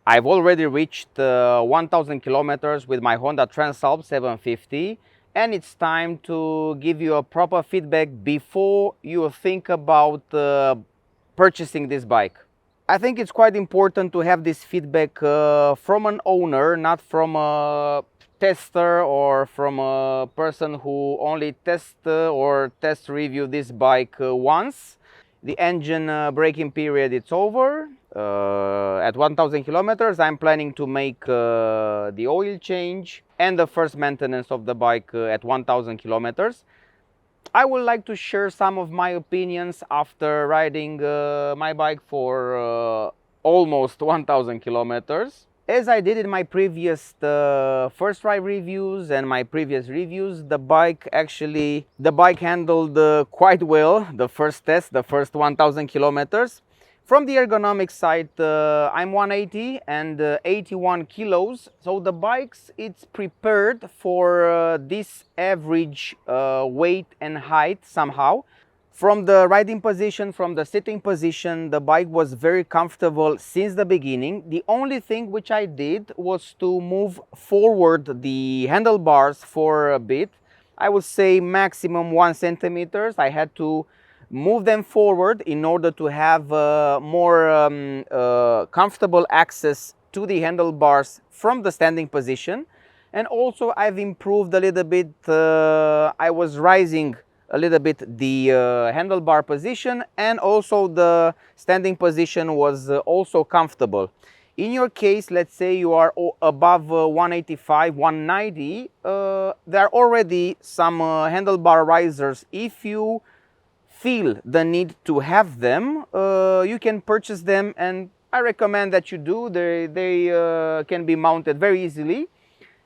I've already reached 1000 kilometers with my Honda Transalp 750, and it's time to give you a proper feedback before you think about purchasing this bike. I think it's quite important to have this feedback from an owner, not from a tester or from a person who only test or test review this bike once. The engine braking period it's over. At 1000 kilometers I'm planning to make the oil change and the first maintenance of the bike at 1000 kilometers. I would like to share some of my opinions after riding my bike for almost 1000 kilometers. As I did in my previous first ride reviews and my previous reviews, the bike handled quite well the first test, the first 1000 kilometers. From the ergonomics side, I'm 180 and 81 kilos, so the bike's it's prepared for this average weight and height somehow. From the riding position, from the sitting position, the bike was very comfortable since the beginning. The only thing which I did was to move forward the handlebars for a bit. I would say maximum 1 centimeter. I had to move them forward in order to have more comfortable access to the handlebars from the standing position. And also I've improved a little bit, I was rising a little bit the handlebar position, and also the standing position was also comfortable. In your case, let's say you are above 185, 190, there are already some handlebar risers. If you feel the need to have them, you can purchase them, and I recommend that you do. They can be mounted very easily,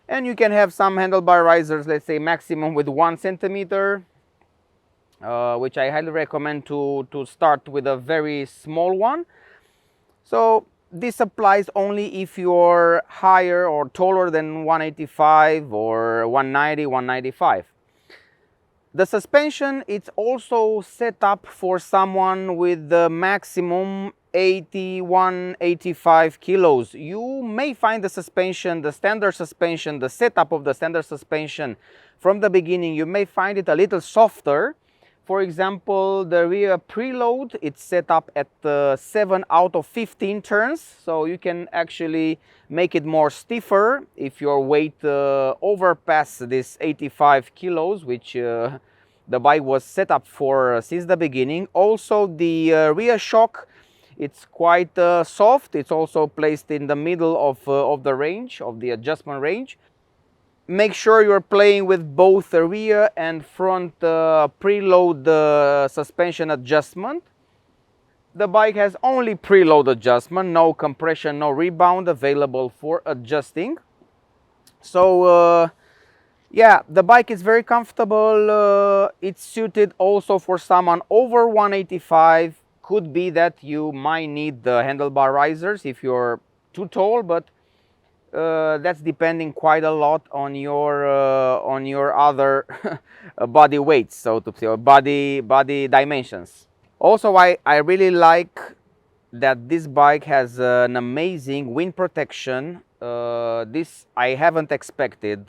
and you can have some handlebar risers, let's say maximum with 1 centimeter, which I highly recommend to start with a very small one. So this applies only if you're higher or taller than 185 or 190, 195. The suspension, it's also set up for someone with the maximum 81, 85 kilos. You may find the suspension, the standard suspension, the setup of the standard suspension from the beginning, you may find it a little softer. For example, the rear preload, it's set up at 7 out of 15 turns, so you can actually make it more stiffer if your weight overpass this 85 kilos, which the bike was set up for since the beginning. Also, the rear shock, it's quite soft. It's also placed in the middle of the range, of the adjustment range. Make sure you're playing with both the rear and front preload suspension adjustment. The bike has only preload adjustment, no compression, no rebound available for adjusting. So yeah, the bike is very comfortable. It's suited also for someone over 185. Could be that you might need the handlebar risers if you're too tall, but that's depending quite a lot on your other body weights, so to say, or body dimensions. Also, I really like that this bike has an amazing wind protection. This I haven't expected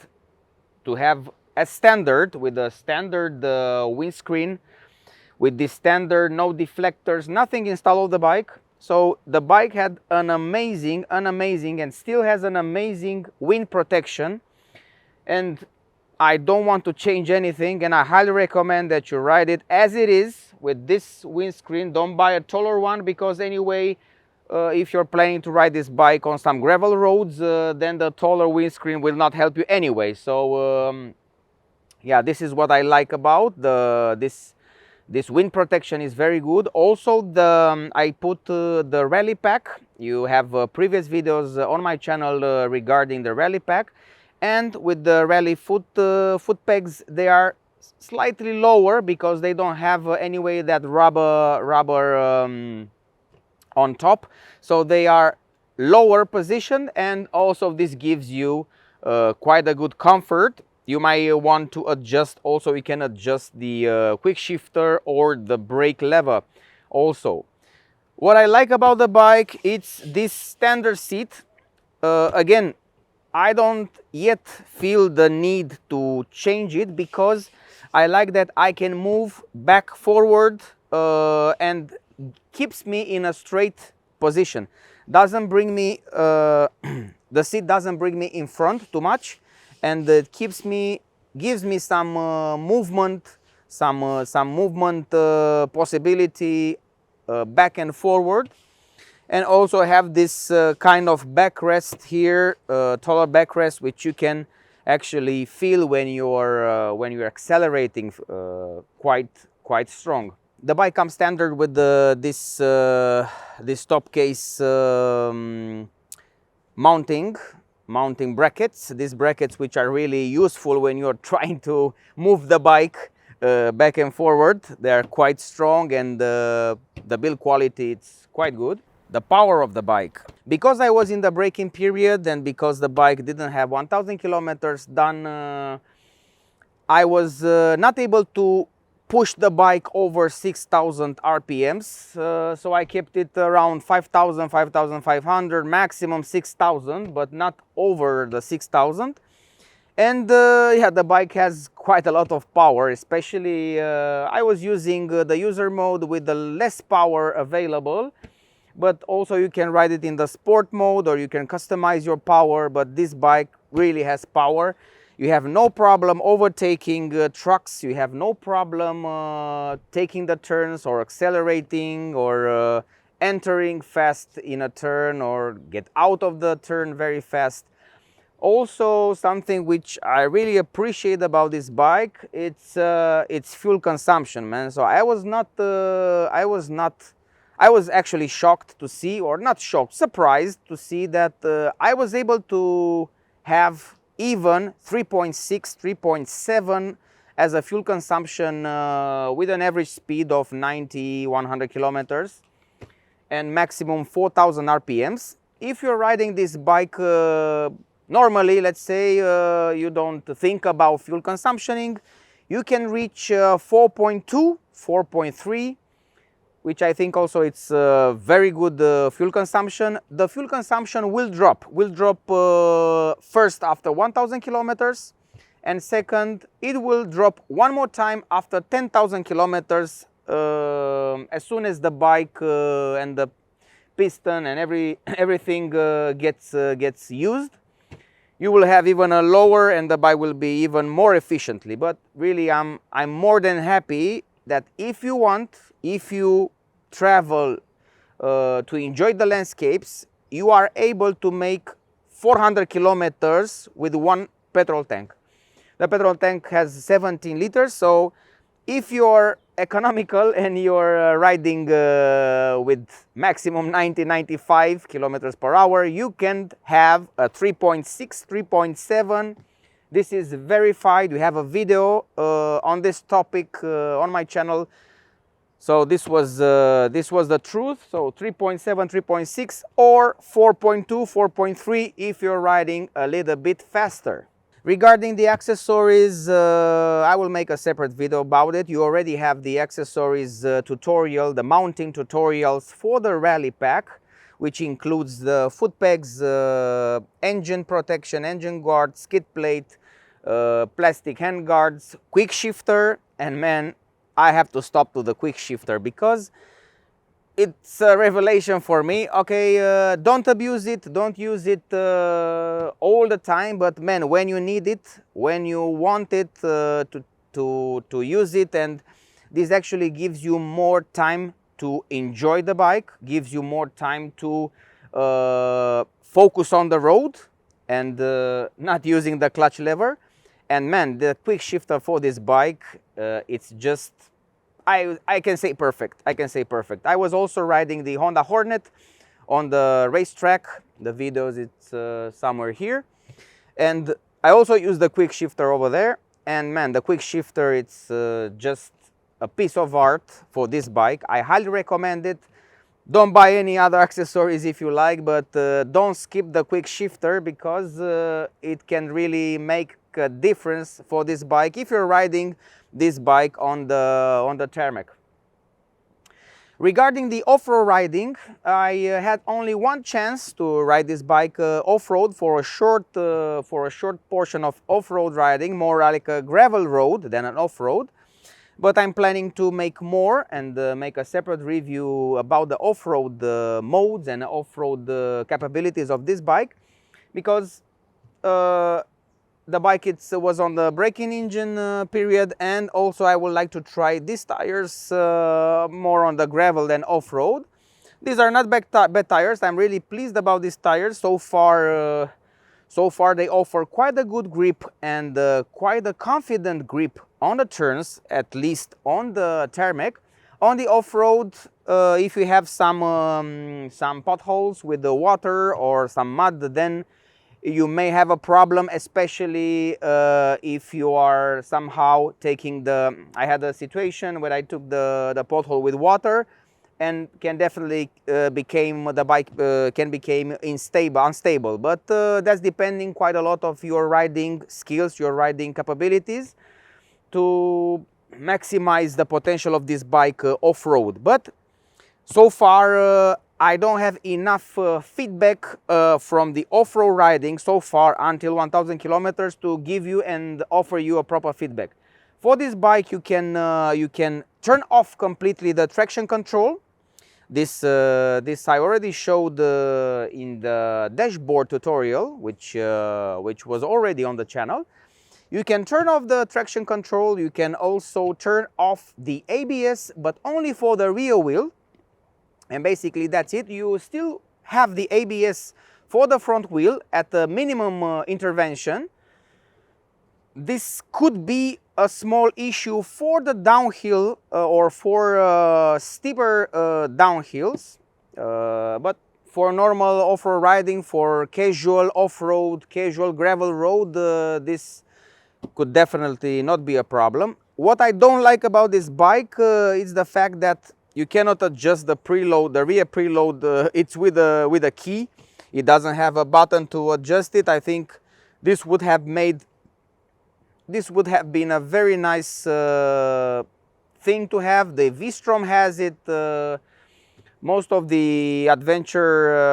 to have as standard, with a standard windscreen, with the standard no deflectors, nothing installed on the bike. So the bike had an amazing and still has an amazing wind protection, and I don't want to change anything, and I highly recommend that you ride it as it is with this windscreen. Don't buy a taller one, because anyway, if you're planning to ride this bike on some gravel roads, then the taller windscreen will not help you anyway. So yeah, this is what I like about this wind protection is very good. Also, I put the rally pack. You have previous videos on my channel regarding the rally pack, and with the rally foot pegs, they are slightly lower because they don't have anyway that rubber on top, so they are lower positioned, and also this gives you quite a good comfort. You might want to adjust, also you can adjust the quick shifter or the brake lever also. What I like about the bike, it's this standard seat. Again, I don't yet feel the need to change it because I like that I can move back, forward, and keeps me in a straight position. Doesn't bring me, the seat doesn't bring me in front too much, and it gives me some movement, some movement possibility back and forward. And also have this kind of backrest here, taller backrest, which you can actually feel when you're accelerating quite strong. The bike comes standard with this top case mounting brackets. These brackets which are really useful when you're trying to move the bike back and forward. They are quite strong, and the build quality, it's quite good. The power of the bike. Because I was in the braking period and because the bike didn't have 1000 kilometers done, I was not able to push the bike over 6000 RPMs, so I kept it around 5000, 5500, maximum 6000, but not over the 6000. And yeah, the bike has quite a lot of power, especially I was using the user mode with the less power available, but also you can ride it in the sport mode or you can customize your power. But this bike really has power. You have no problem overtaking trucks. You have no problem taking the turns or accelerating or entering fast in a turn or get out of the turn very fast. Also, something which I really appreciate about this bike, it's fuel consumption, man. So I was actually shocked to see, or not shocked, surprised to see that I was able to have even 3.6, 3.7 as a fuel consumption with an average speed of 90, 100 kilometers and maximum 4000 RPMs. If you're riding this bike normally, let's say you don't think about fuel consumptioning, you can reach 4.2, 4.3, which I think also it's very good fuel consumption. The fuel consumption will drop first after 1000 kilometers, and second, it will drop one more time after 10,000 kilometers as soon as the bike and the piston and everything gets used. You will have even a lower, and the bike will be even more efficiently. But really, I'm more than happy that if you travel to enjoy the landscapes, you are able to make 400 kilometers with one petrol tank. The petrol tank has 17 liters, so if you're economical and you're riding with maximum 90-95 kilometers per hour, you can have a 3.6, 3.7. This is verified. We have a video on this topic on my channel. So this was the truth. So 3.7, 3.6 or 4.2, 4.3 if you're riding a little bit faster. Regarding the accessories, I will make a separate video about it. You already have the accessories tutorial, the mounting tutorials for the rally pack, which includes the foot pegs, engine protection, engine guard, skid plate, plastic hand guards, quick shifter, and man, I have to stop to the quick shifter because it's a revelation for me. Okay, don't abuse it, don't use it all the time, but man, when you need it, when you want it to use it, and this actually gives you more time to enjoy the bike, gives you more time to focus on the road and not using the clutch lever. And man, the quick shifter for this bike, it's just, I can say perfect. I can say perfect. I was also riding the Honda Hornet on the racetrack. The videos, it's somewhere here. And I also use the quick shifter over there. And man, the quick shifter, it's just a piece of art for this bike. I highly recommend it. Don't buy any other accessories if you like, but don't skip the quick shifter because it can really make a difference for this bike if you're riding this bike on the tarmac. Regarding the off-road riding, I had only one chance to ride this bike off-road for a short portion of off-road riding, more like a gravel road than an off-road. But I'm planning to make more and make a separate review about the off-road modes and off-road capabilities of this bike, because the bike was on the braking engine period, and also I would like to try these tires more on the gravel than off-road. These are not bad tires. I'm really pleased about these tires so far. So far they offer quite a good grip and quite a confident grip on the turns, at least on the tarmac. On the off-road, if you have some potholes with the water or some mud, then you may have a problem, especially if you are somehow taking the... I had a situation where I took the pothole with water, and can definitely the bike can become unstable. But that's depending quite a lot of your riding skills, your riding capabilities, to maximize the potential of this bike off-road. But so far I don't have enough feedback from the off-road riding so far until 1000 kilometers to give you and offer you a proper feedback. For this bike you can turn off completely the traction control. This I already showed in the dashboard tutorial, which was already on the channel. You can turn off the traction control. You can also turn off the ABS, but only for the rear wheel. And basically that's it. You still have the ABS for the front wheel at the minimum intervention. This could be a small issue for the downhill or for steeper downhills, but for normal off-road riding, for casual off-road, casual gravel road, this could definitely not be a problem. What I don't like about this bike is the fact that you cannot adjust the preload, the rear preload. It's with a key. It doesn't have a button to adjust it. I think this would have been a very nice thing to have. The V-Strom has it. Most of the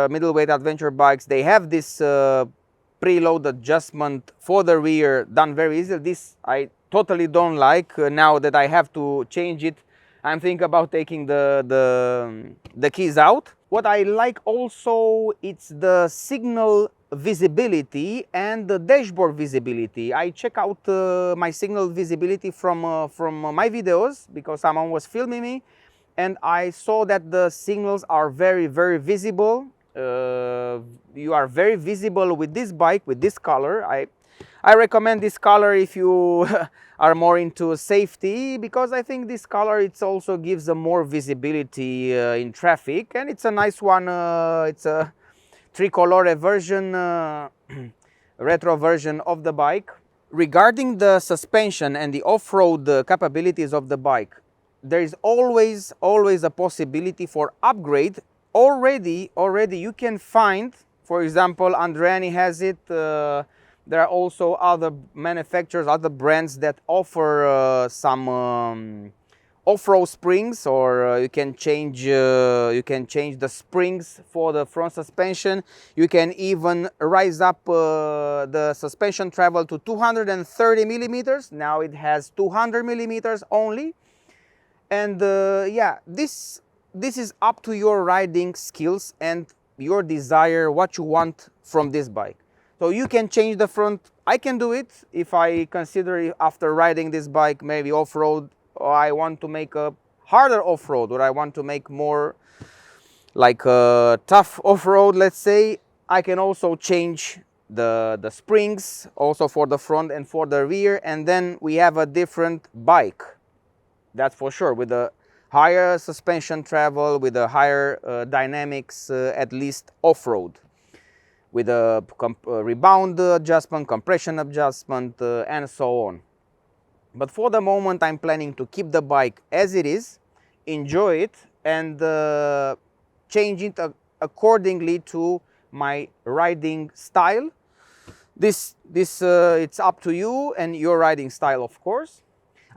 middleweight adventure bikes, they have this preload adjustment for the rear done very easily. This I totally don't like. Now that I have to change it, I'm thinking about taking the keys out. What I like also, it's the signal visibility and the dashboard visibility. I check out my signal visibility from my videos, because someone was filming me, and I saw that the signals are very visible. You are very visible with this bike, with this color. I recommend this color if you are more into safety, because I think this color, it also gives a more visibility in traffic, and it's a nice one. It's a tricolore version, retro version of the bike. Regarding the suspension and the off-road capabilities of the bike, there is always a possibility for upgrade. Already you can find, for example, Andreani has it. There are also other manufacturers, other brands that offer some off-road springs, or you can change the springs for the front suspension. You can even rise up the suspension travel to 230 millimeters. Now it has 200 millimeters only, and yeah, this is up to your riding skills and your desire, what you want from this bike. So you can change the front. I can do it if I consider, after riding this bike, maybe off-road, or I want to make a harder off-road, or I want to make more like a tough off-road, let's say. I can also change the springs also for the front and for the rear, and then we have a different bike, that's for sure, with a higher suspension travel, with a higher dynamics, at least off-road, with a rebound adjustment, compression adjustment, and so on. But for the moment, I'm planning to keep the bike as it is, enjoy it, and change it accordingly to my riding style. It's up to you and your riding style, of course.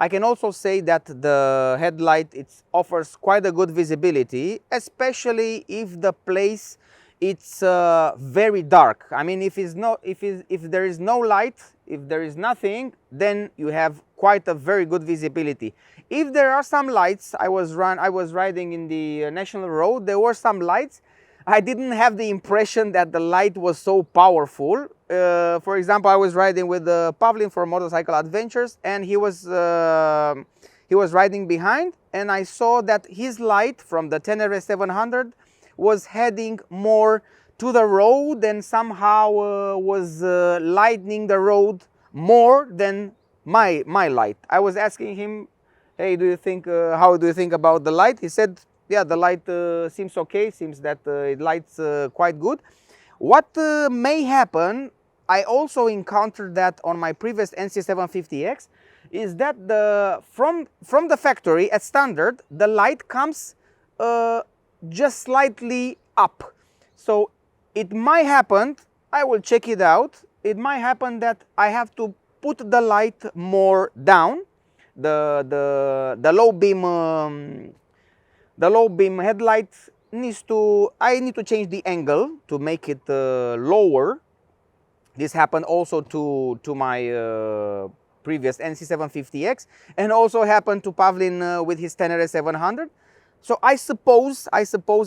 I can also say that the headlight offers quite a good visibility, especially if the place it's very dark. I mean, if there is no light, if there is nothing, then you have quite a very good visibility. If there are some lights, I was riding in the national road, there were some lights. I didn't have the impression that the light was so powerful. For example, I was riding with Pavlin for Motorcycle Adventures, and he was riding behind, and I saw that his light from the Tenere 700 was heading more to the road and somehow was lightening the road more than my light. I was asking him, hey, how do you think about the light? He said, yeah, the light seems okay, seems that it lights quite good. What may happen, I also encountered that on my previous NC750X, is that from the factory at standard, the light comes just slightly up. So it might happen, I will check it out, it might happen that I have to put the light more down, the low beam headlight I need to change the angle to make it lower. This happened also to my previous NC750X, and also happened to Pavlin with his Tenere 700. So I suppose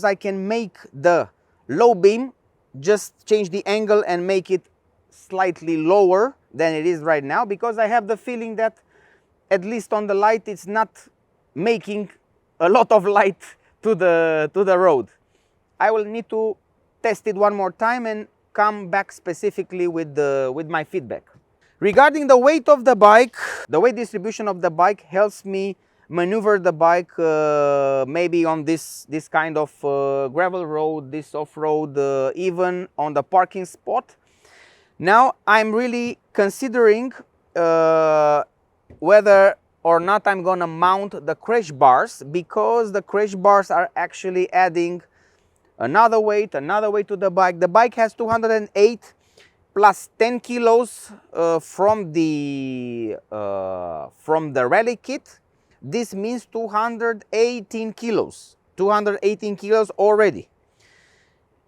I can make the low beam, just change the angle and make it slightly lower than it is right now, because I have the feeling that at least on the light it's not making a lot of light to the road. I will need to test it one more time and come back specifically with my feedback. Regarding the weight of the bike, the weight distribution of the bike helps me maneuver the bike maybe on this kind of gravel road, this off-road, even on the parking spot. Now I'm really considering whether or not I'm gonna mount the crash bars, because the crash bars are actually adding another weight to the bike. The bike has 208 plus 10 kilos from the rally kit. This means 218 kilos already.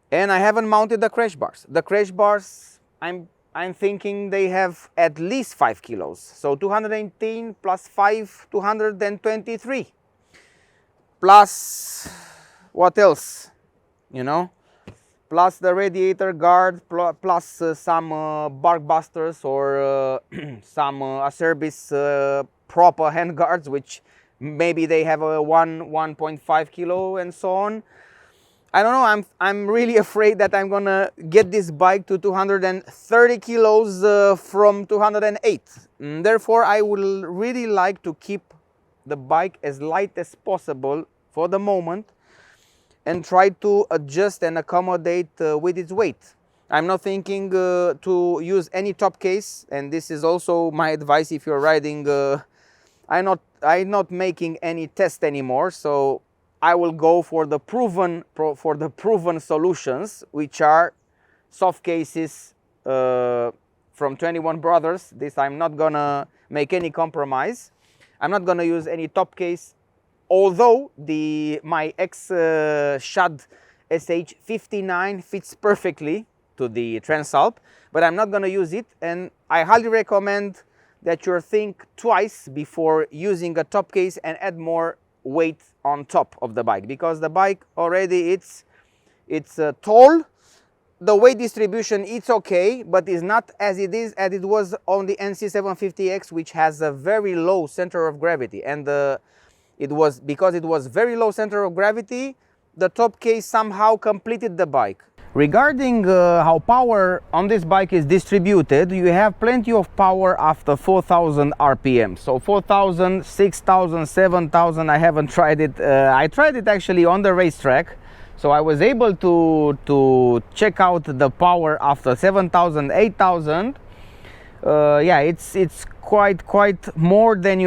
And I haven't mounted the crash bars. The crash bars, I'm thinking they have at least 5 kilos. So 218 plus 5, 223. Plus, what else? You know? Plus the radiator guard, plus some bark busters or some Acerbis proper hand guards, which maybe they have a 1.5 kilo and so on. I don't know, I'm really afraid that I'm gonna get this bike to 230 kilos from 208. Therefore, I will really like to keep the bike as light as possible for the moment and try to adjust and accommodate with its weight. I'm not thinking to use any top case, and this is also my advice if you're riding. I'm not making any test anymore, so I will go for the proven solutions, which are soft cases from 21 Brothers. This I'm not gonna make any compromise. I'm not gonna use any top case, although my Shad SH59 fits perfectly to the Transalp, but I'm not gonna use it, and I highly recommend that you think twice before using a top case and add more weight on top of the bike, because the bike already it's tall. The weight distribution, it's okay, but is not as it was on the NC750X, which has a very low center of gravity, and because it was very low center of gravity, the top case somehow completed the bike. Regarding how power on this bike is distributed, you have plenty of power after 4,000 RPM. So 4,000, 6,000, 7,000, I haven't tried it. I tried it actually on the racetrack. So I was able to check out the power after 7,000, 8,000. Yeah, it's quite more than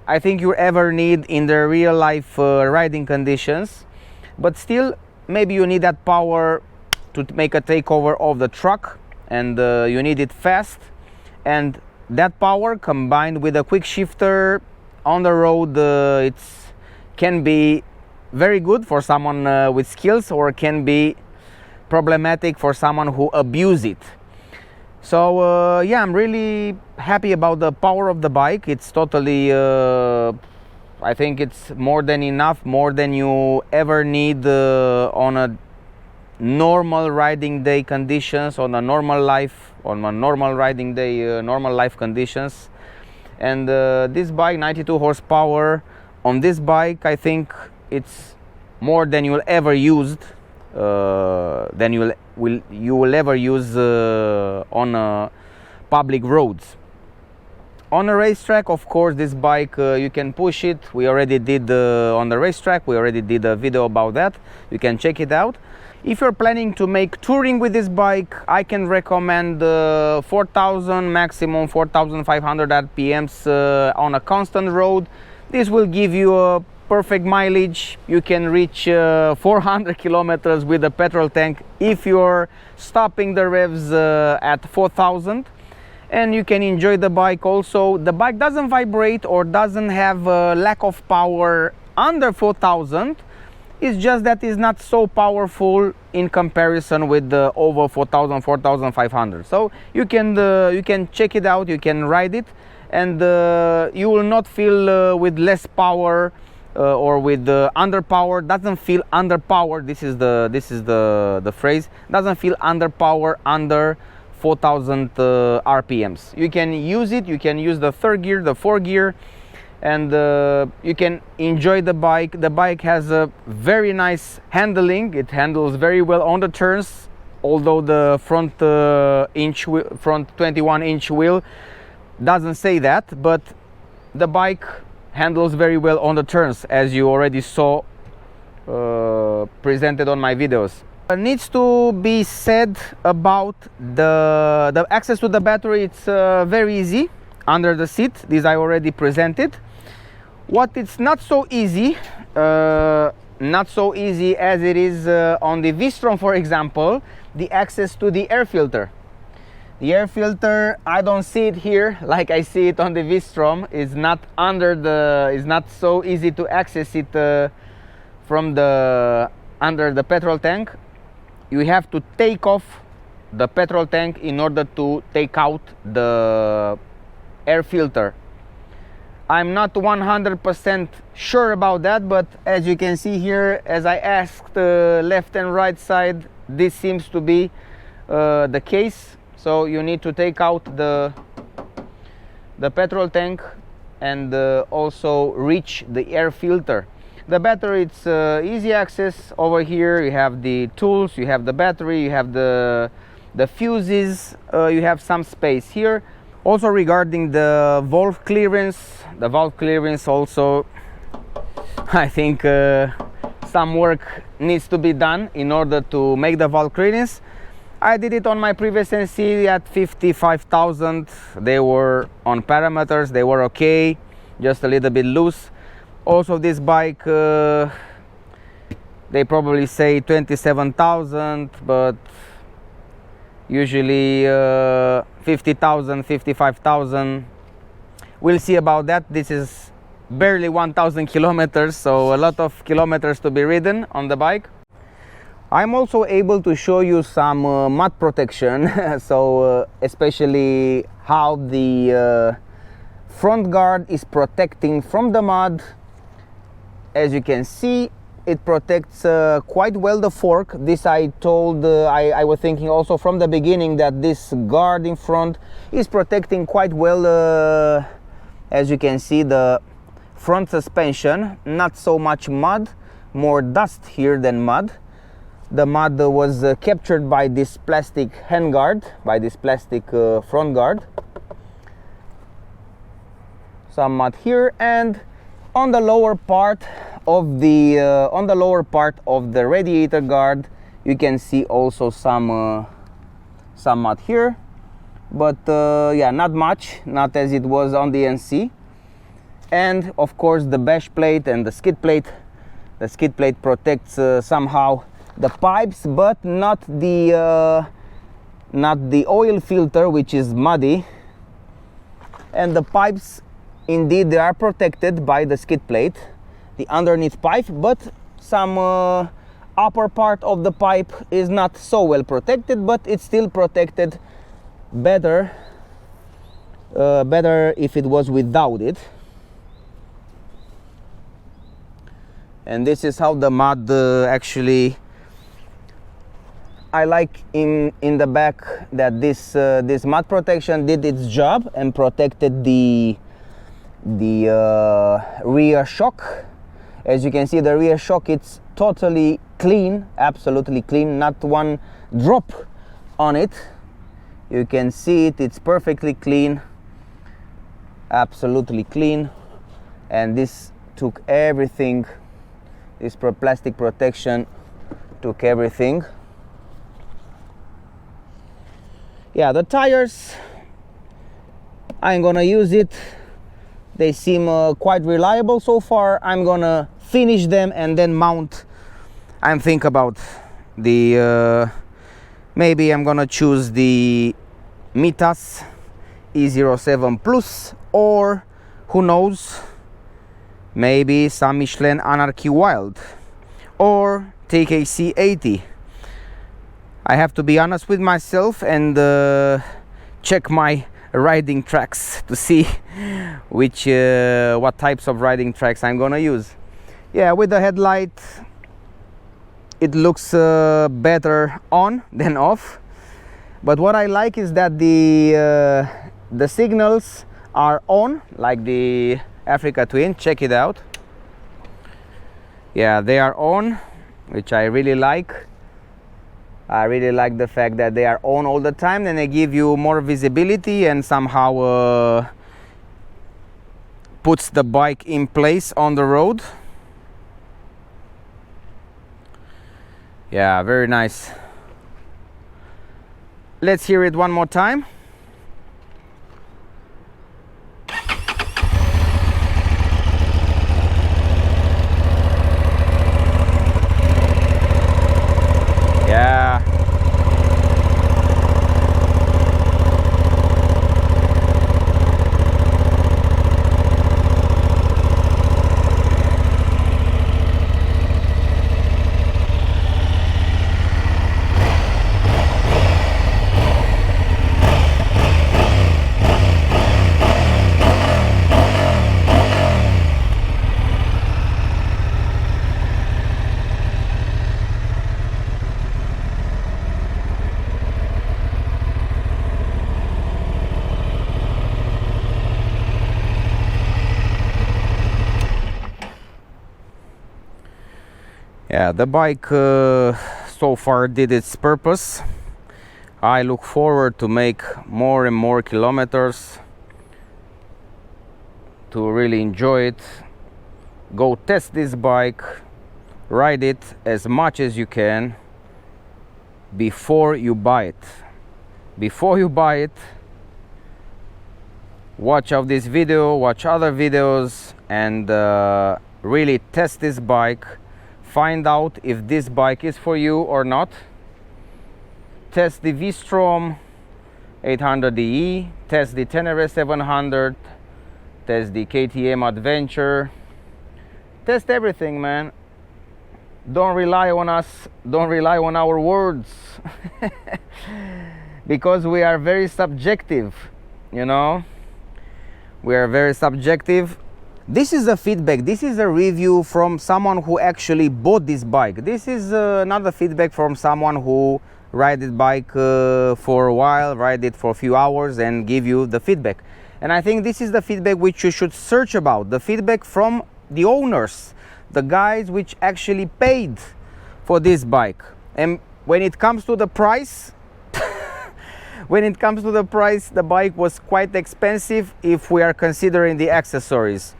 I think you ever need in the real life riding conditions. But still, maybe you need that power to make a takeover of the truck, and you need it fast, and that power combined with a quick shifter on the road it can be very good for someone with skills, or can be problematic for someone who abuses it. So yeah, I'm really happy about the power of the bike. It's totally I think it's more than enough, more than you ever need on a normal riding day conditions, on a normal life, on a normal riding day, normal life conditions. And this bike, 92 horsepower, on this bike, I think it's more than you'll ever used, than you will ever use on public roads. On a racetrack, of course, this bike you can push it. We already did on the racetrack. We already did a video about that. You can check it out. If you're planning to make touring with this bike, I can recommend 4,000, maximum 4,500 RPMs on a constant road. This will give you a perfect mileage. You can reach 400 kilometers with a petrol tank if you're stopping the revs at 4,000. And you can enjoy the bike also. The bike doesn't vibrate or doesn't have a lack of power under 4,000. It's just that it's not so powerful in comparison with the over 4,000, 4,500. So you can check it out, you can ride it, and you will not feel with less power or with underpower. Doesn't feel underpowered. This is the phrase. Doesn't feel underpower under 4,000 RPMs. You can use it. You can use the third gear, the fourth gear, and you can enjoy the bike. The bike has a very nice handling. It handles very well on the turns, although the front 21-inch wheel doesn't say that, but the bike handles very well on the turns, as you already saw presented on my videos. Needs to be said about the access to the battery. It's very easy under the seat. This I already presented. What it's not so easy as it is on the V-Strom, for example, the access to the air filter. The air filter, I don't see it here like I see it on the V-Strom. It's not it's not so easy to access it from under the petrol tank. You have to take off the petrol tank in order to take out the air filter. I'm not 100% sure about that, but as you can see here, as I asked left and right side, this seems to be the case. So you need to take out the petrol tank and also reach the air filter. The battery, it's easy access. Over here you have the tools, you have the battery, you have the fuses, you have some space here. Also regarding the valve clearance also, I think some work needs to be done in order to make the valve clearance. I did it on my previous NC at 55,000. They were on parameters, they were okay, just a little bit loose. Also this bike, they probably say 27,000, but usually 50,000, 55,000. We'll see about that. This is barely 1,000 kilometers, so a lot of kilometers to be ridden on the bike. I'm also able to show you some mud protection, so especially how the front guard is protecting from the mud. As you can see, it protects quite well the fork. This I told, I was thinking also from the beginning that this guard in front is protecting quite well, as you can see, the front suspension. Not so much mud, more dust here than mud. The mud was captured by this plastic handguard, by this plastic front guard. Some mud here, and on the lower part of the radiator guard, you can see also some mud here, but yeah, not much, not as it was on the NC. And of course the bash plate and the skid plate. The skid plate protects somehow the pipes, but not the oil filter, which is muddy. And the pipes indeed they are protected by the skid plate, the underneath pipe, but some upper part of the pipe is not so well protected, but it's still protected better if it was without it. And this is how the mud actually, I like in the back that this mud protection did its job and protected the rear shock. As you can see, the rear shock, it's totally clean, absolutely clean, not one drop on it. You can see it, it's perfectly clean, absolutely clean. And this took everything, this plastic protection took everything. Yeah, the tires, I'm gonna use it. They seem quite reliable so far. I'm gonna finish them and then mount. I'm thinking about the maybe I'm gonna choose the Mitas E07 Plus, or who knows, maybe some Michelin Anarchy Wild or TKC 80. I have to be honest with myself and check my riding tracks to see which what types of riding tracks I'm gonna use. Yeah, with the headlight it looks better on than off, but what I like is that the signals are on, like the Africa Twin. Check it out. Yeah, they are on, which I really like. I really like the fact that they are on all the time, and they give you more visibility and somehow puts the bike in place on the road. Yeah, very nice. Let's hear it one more time. Yeah. Yeah, the bike so far did its purpose. I look forward to make more and more kilometers, to really enjoy it. Go test this bike, ride it as much as you can before you buy it. Before you buy it, watch out this video, watch other videos, and really test this bike. Find out if this bike is for you or not. Test the V-Strom 800DE, test the Tenere 700, test the KTM Adventure, test everything, man. Don't rely on us, don't rely on our words because we are very subjective, you know, we are very subjective. This is a feedback, this is a review from someone who actually bought this bike. This is another feedback from someone who ride the bike for a while, ride it for a few hours and give you the feedback. And I think this is the feedback which you should search about, the feedback from the owners, the guys which actually paid for this bike. And when it comes to the price, when it comes to the price, the bike was quite expensive if we are considering the accessories.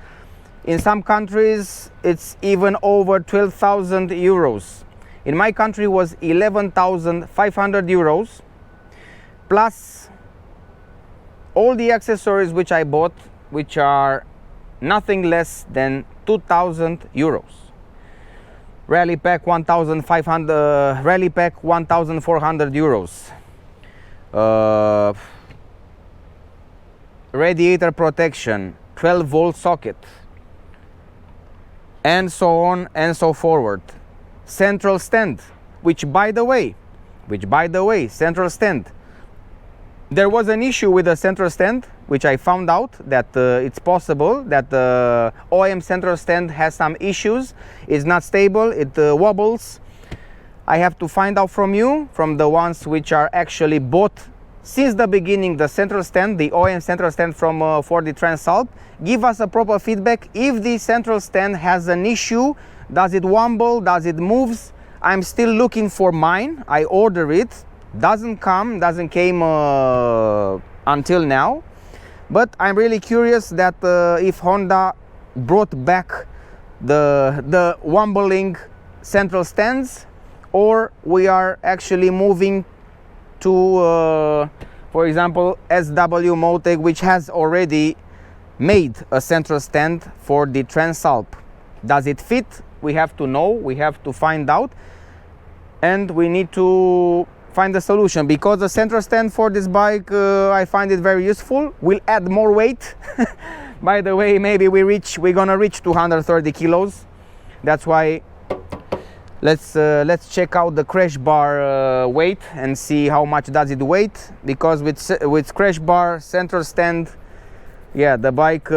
In some countries, it's even over 12,000 euros. In my country, it was 11,500 euros, plus all the accessories which I bought, which are nothing less than 2,000 euros. Rally pack 1,500, rally pack 1,400 euros. Radiator protection 12-volt socket, and so on and so forward. Central stand, which by the way, central stand. There was an issue with the central stand, which I found out that it's possible that the OEM central stand has some issues. It's not stable, it wobbles. I have to find out from you, from the ones which are actually bought since the beginning, the central stand, the OEM central stand from for the Transalp. Give us a proper feedback if the central stand has an issue. Does it wobble? Does it moves? I'm still looking for mine. I order it. Doesn't came until now. But I'm really curious that if Honda brought back the wobbling central stands, or we are actually moving to, for example, SW Motec, which has already made a central stand for the Transalp. Does it fit? We have to know, we have to find out, and we need to find a solution, because the central stand for this bike, I find it very useful. Will add more weight. By the way, maybe we're gonna reach 230 kilos. That's why let's check out the crash bar weight and see how much does it weight, because with crash bar, central stand, yeah, the bike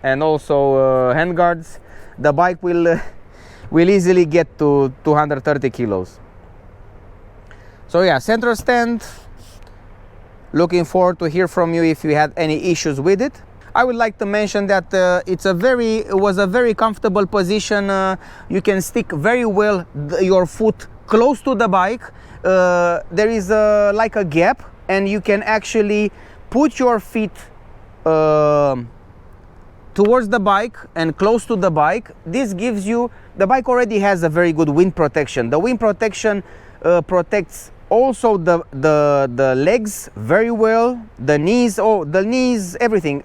and also handguards, the bike will easily get to 230 kilos. So yeah, central stand, looking forward to hear from you if you had any issues with it. I would like to mention that it was a very comfortable position. You can stick very well your foot close to the bike. There is like a gap, and you can actually put your feet towards the bike and close to the bike. This gives you, the bike already has a very good wind protection. The wind protection protects also the legs very well, the knees, everything.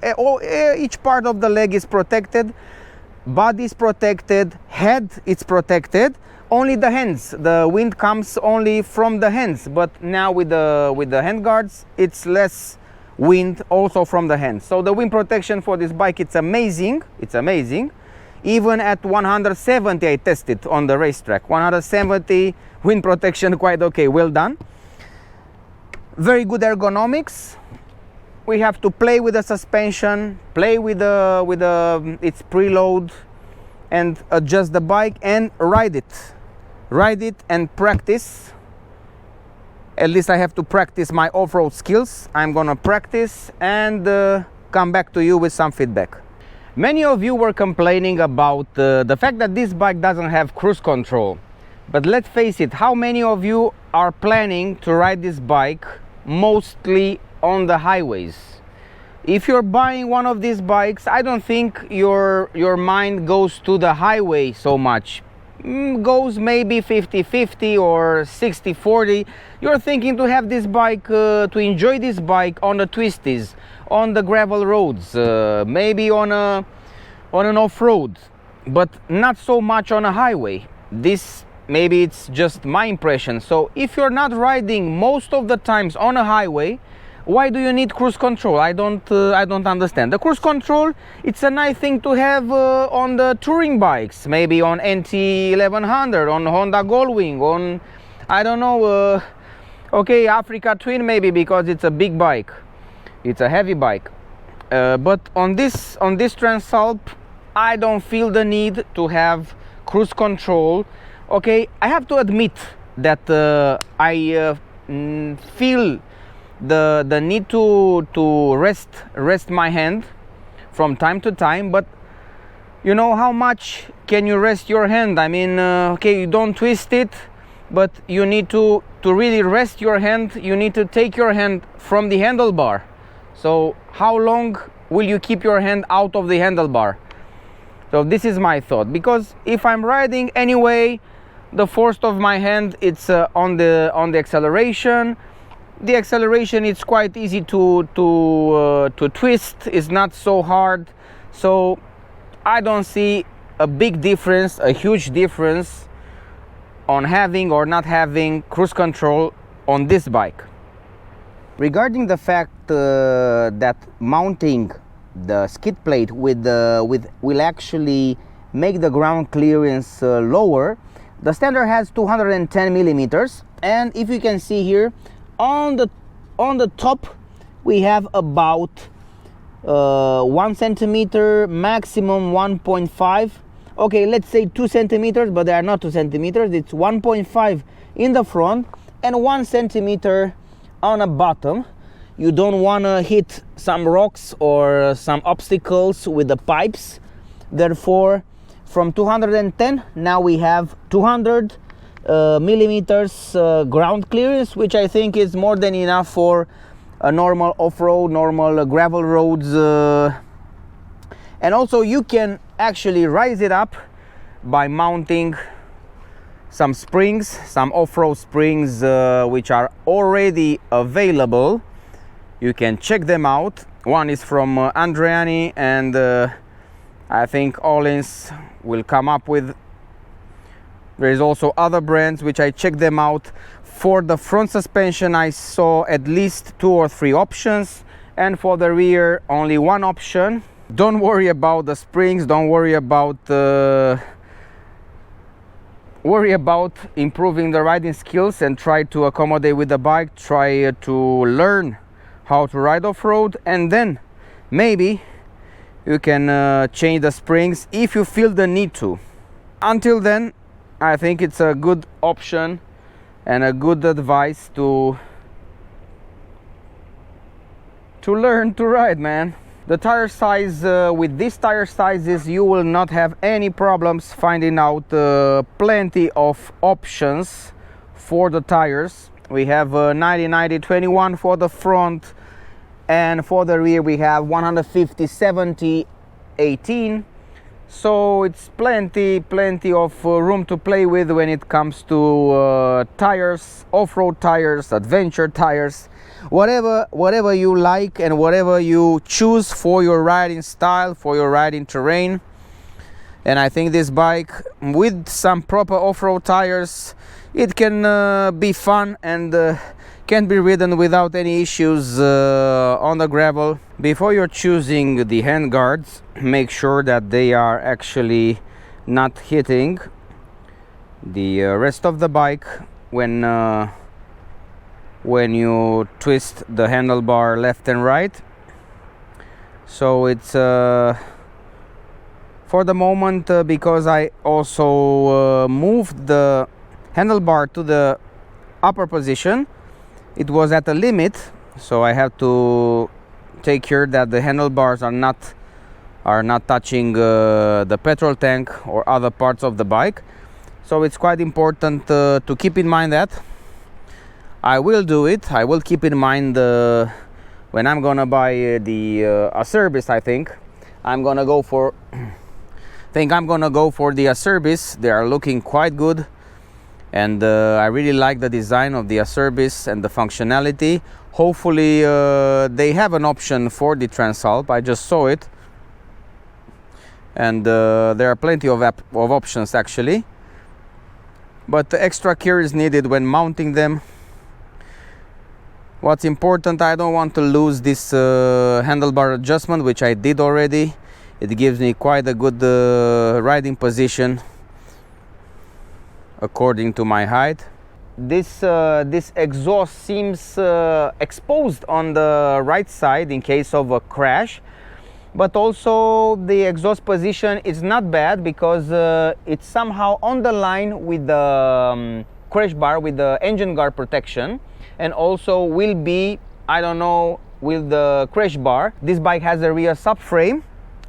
Each part of the leg is protected, body is protected, head is protected. Only the hands, the wind comes only from the hands. But now with the hand guards, it's less wind also from the hands. So the wind protection for this bike, it's amazing. It's amazing. Even at 170, I tested on the racetrack. 170 wind protection, quite okay. Well done. Very good ergonomics. We have to play with the suspension, play with its preload, and adjust the bike and ride it and practice. At least I have to practice my off-road skills. I'm gonna practice and come back to you with some feedback. Many of you were complaining about the fact that this bike doesn't have cruise control. But let's face it, how many of you are planning to ride this bike mostly on the highways? If you're buying one of these bikes, I don't think your mind goes to the highway so much. Goes maybe 50-50 or 60-40. You're thinking to have this bike, to enjoy this bike on the twisties, on the gravel roads, maybe on an off-road, but not so much on a highway. This maybe it's just my impression. So if you're not riding most of the times on a highway, why do you need cruise control? I don't understand. The cruise control, it's a nice thing to have on the touring bikes, maybe on NT1100, on Honda Goldwing, on, I don't know, okay, Africa Twin maybe, because it's a big bike, it's a heavy bike. But on this Transalp, I don't feel the need to have cruise control. Okay, I have to admit that I feel the need to rest my hand from time to time, but you know, how much can you rest your hand? I mean, okay, you don't twist it, but you need to really rest your hand. You need to take your hand from the handlebar. So how long will you keep your hand out of the handlebar? So this is my thought, because if I'm riding anyway, the force of my hand, it's on the acceleration. The acceleration, it's quite easy to twist. It's not so hard. So I don't see a big difference, a huge difference on having or not having cruise control on this bike. Regarding the fact that mounting the skid plate will actually make the ground clearance lower. The standard has 210 millimeters, and if you can see here on the top we have about 1 centimeter, maximum 1.5. Okay, let's say 2 centimeters, but they are not 2 centimeters. It's 1.5 in the front and 1 centimeter on the bottom. You don't want to hit some rocks or some obstacles with the pipes. Therefore, from 210 now we have 200 millimeters ground clearance, which I think is more than enough for a normal off-road, normal gravel roads. And also you can actually rise it up by mounting some springs, some off-road springs which are already available. You can check them out. One is from Andreani, and I think Ollins will come up with. There is also other brands which I checked them out. For the front suspension I saw at least 2 or 3 options, and for the rear only 1 option. Don't worry about the springs, don't worry about improving the riding skills, and try to accommodate with the bike. Try to learn how to ride off-road, and then maybe you can change the springs if you feel the need to. Until then, I think it's a good option and a good advice to learn to ride, man. The tire size, with these tire sizes you will not have any problems finding out plenty of options for the tires. We have 90-90-21 for the front, and for the rear we have 150-70-18. So it's plenty of room to play with when it comes to tires, off-road tires, adventure tires, whatever you like and whatever you choose for your riding style, for your riding terrain. And I think this bike, with some proper off-road tires, it can be fun and can be ridden without any issues on the gravel. Before you're choosing the hand guards, make sure that they are actually not hitting the rest of the bike when you twist the handlebar left and right. So it's for the moment, because I also moved the handlebar to the upper position, it was at a limit, so I have to take care that the handlebars are not touching the petrol tank or other parts of the bike. So it's quite important to keep in mind that. I will do it. I will keep in mind when I'm gonna buy the Acerbis. I think I'm gonna go for the Acerbis. They are looking quite good. And I really like the design of the Acerbis and the functionality. Hopefully they have an option for the Transalp. I just saw it, and there are plenty of options actually, but extra care is needed when mounting them. What's important, I don't want to lose this handlebar adjustment, which I did already. It gives me quite a good riding position according to my height. This exhaust seems exposed on the right side in case of a crash, but also the exhaust position is not bad because it's somehow on the line with the crash bar, with the engine guard protection, and also will be, I don't know, with the crash bar. This bike has a rear subframe.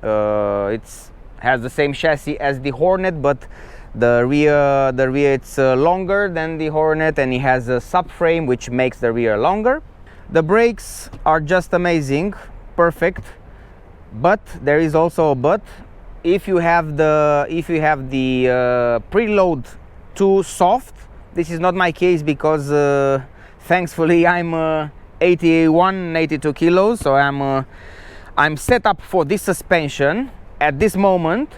It has the same chassis as the Hornet, but the rear it's longer than the Hornet, and it has a subframe which makes the rear longer. The brakes are just amazing, perfect, but there is also a but. If you have the preload too soft, this is not my case because thankfully I'm 81, 82 kilos, so I'm set up for this suspension at this moment.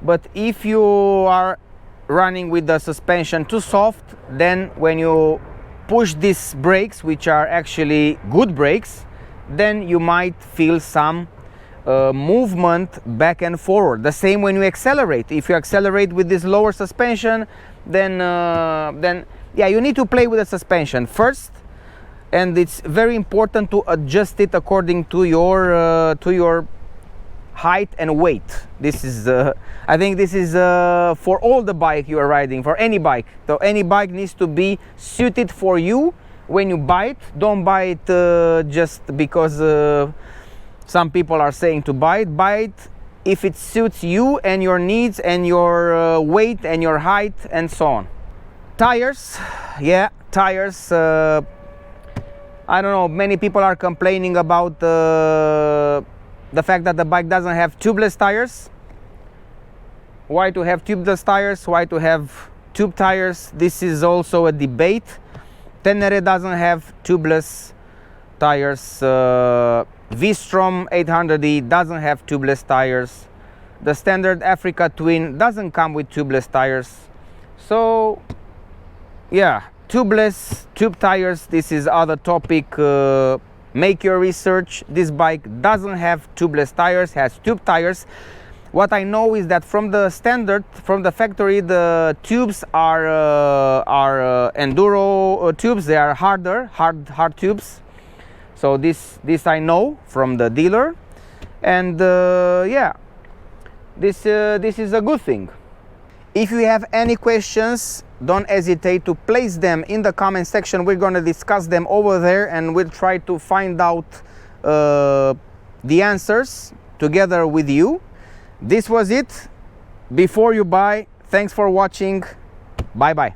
But if you are running with the suspension too soft, then when you push these brakes, which are actually good brakes, then you might feel some movement back and forward. The same when you accelerate. If you accelerate with this lower suspension, then yeah, you need to play with the suspension first, and it's very important to adjust it according to your height and weight. This is I think this is for all the bike you are riding, for any bike. So any bike needs to be suited for you when you buy it. Don't buy it just because some people are saying to buy it. Buy it if it suits you and your needs and your weight and your height and so on. Tires, yeah, tires. I don't know, many people are complaining about the fact that the bike doesn't have tubeless tires. Why to have tubeless tires? Why to have tube tires? This is also a debate. Tenere doesn't have tubeless tires. V-Strom 800E doesn't have tubeless tires. The standard Africa Twin doesn't come with tubeless tires. So yeah, tubeless, tube tires, this is other topic. Make your research. This bike doesn't have tubeless tires, has tube tires. What I know is that from the standard, from the factory, the tubes are enduro tubes. They are hard tubes. So this I know from the dealer, and yeah, this is a good thing. If you have any questions, don't hesitate to place them in the comment section. We're going to discuss them over there, and we'll try to find out the answers together with you. This was it. Before you buy, thanks for watching. Bye bye.